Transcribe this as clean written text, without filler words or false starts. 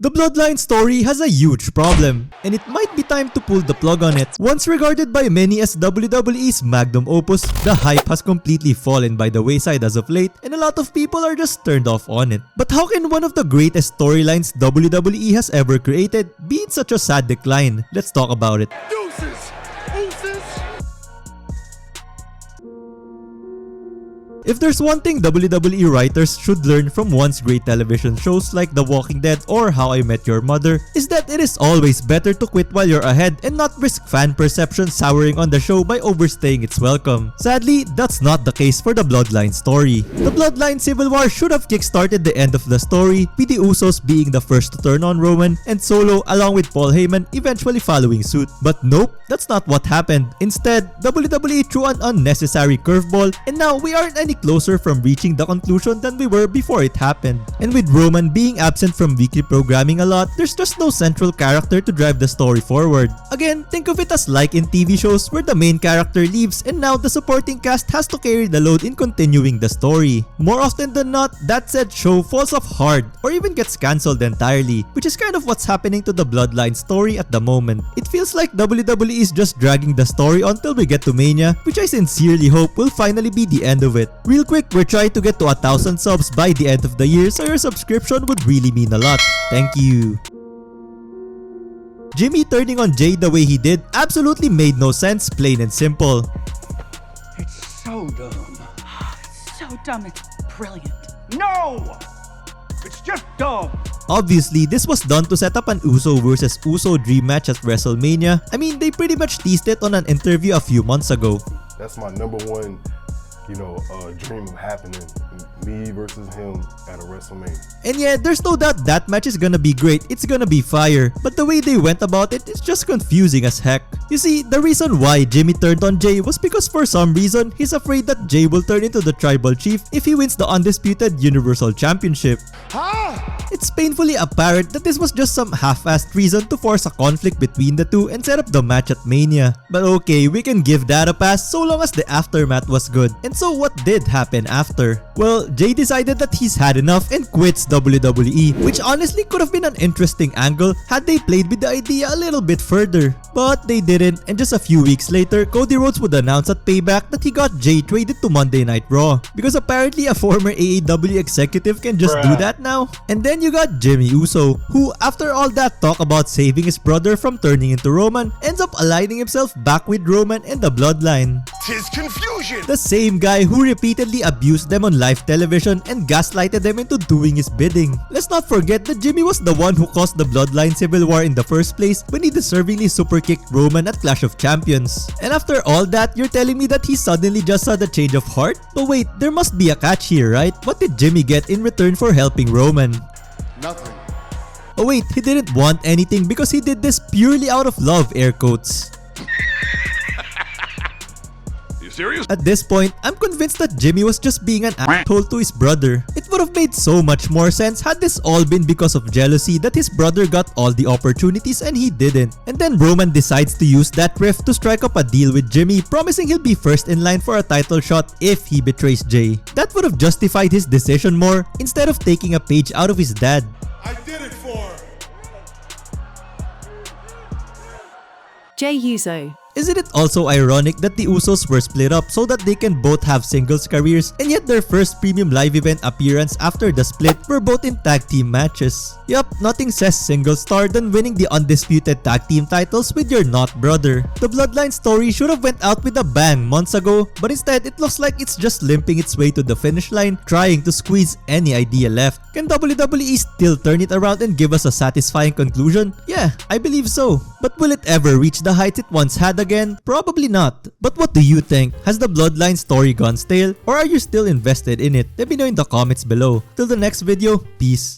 The Bloodline story has a huge problem, and it might be time to pull the plug on it. Once regarded by many as WWE's magnum opus, the hype has completely fallen by the wayside as of late, and a lot of people are just turned off on it. But how can one of the greatest storylines WWE has ever created be in such a sad decline? Let's talk about it. If there's one thing WWE writers should learn from once great television shows like The Walking Dead or How I Met Your Mother, is that it is always better to quit while you're ahead and not risk fan perception souring on the show by overstaying its welcome. Sadly, that's not the case for the Bloodline story. The Bloodline Civil War should have kickstarted the end of the story, with the Usos being the first to turn on Roman and Solo along with Paul Heyman eventually following suit. But nope, that's not what happened. Instead, WWE threw an unnecessary curveball, and now we aren't any closer from reaching the conclusion than we were before it happened. And with Roman being absent from weekly programming a lot, there's just no central character to drive the story forward. Again, think of it as like in TV shows where the main character leaves and now the supporting cast has to carry the load in continuing the story. More often than not, that said show falls off hard or even gets cancelled entirely, which is kind of what's happening to the Bloodline story at the moment. It feels like WWE is just dragging the story until we get to Mania, which I sincerely hope will finally be the end of it. Real quick, we're trying to get to 1,000 subs by the end of the year, so your subscription would really mean a lot. Thank you. Jimmy turning on Jay the way he did absolutely made no sense, plain and simple. It's so dumb. It's so dumb, it's brilliant. No! It's just dumb. Obviously, this was done to set up an Uso versus Uso dream match at WrestleMania. I mean, they pretty much teased it on an interview a few months ago. That's my number one, dream of happening. Me versus him at a WrestleMania. And yeah, there's no doubt that match is gonna be great, it's gonna be fire. But the way they went about it is just confusing as heck. You see, the reason why Jimmy turned on Jay was because for some reason, he's afraid that Jay will turn into the tribal chief if he wins the undisputed Universal Championship. It's painfully apparent that this was just some half-assed reason to force a conflict between the two and set up the match at Mania. But okay, we can give that a pass so long as the aftermath was good. And so what did happen after? Well, Jay decided that he's had enough and quits WWE, which honestly could have been an interesting angle had they played with the idea a little bit further. But they didn't, and just a few weeks later, Cody Rhodes would announce at Payback that he got Jay traded to Monday Night Raw, because apparently a former AEW executive can just do that now. And then you got Jimmy Uso, who after all that talk about saving his brother from turning into Roman, ends up aligning himself back with Roman and the Bloodline. 'Tis confusion. The same guy who repeatedly abused them on live television and gaslighted them into doing his bidding. Let's not forget that Jimmy was the one who caused the Bloodline Civil War in the first place when he deservingly superkicked Roman at Clash of Champions. And after all that, you're telling me that he suddenly just had a change of heart? But wait, there must be a catch here, right? What did Jimmy get in return for helping Roman? Nothing. Oh wait, he didn't want anything because he did this purely out of love, air quotes. Serious? At this point, I'm convinced that Jimmy was just being an asshole to his brother. It would have made so much more sense had this all been because of jealousy that his brother got all the opportunities and he didn't. And then Roman decides to use that rift to strike up a deal with Jimmy, promising he'll be first in line for a title shot if he betrays Jay. That would have justified his decision more instead of taking a page out of his dad. I did it for Jey Uso. Isn't it also ironic that the Usos were split up so that they can both have singles careers, and yet their first premium live event appearance after the split were both in tag team matches? Yup, nothing says single star than winning the undisputed tag team titles with your not brother. The Bloodline story should have went out with a bang months ago, but instead it looks like it's just limping its way to the finish line, trying to squeeze any idea left. Can WWE still turn it around and give us a satisfying conclusion? Yeah, I believe so. But will it ever reach the heights it once had again? Probably not. But what do you think? Has the Bloodline story gone stale? Or are you still invested in it? Let me know in the comments below. Till the next video, peace.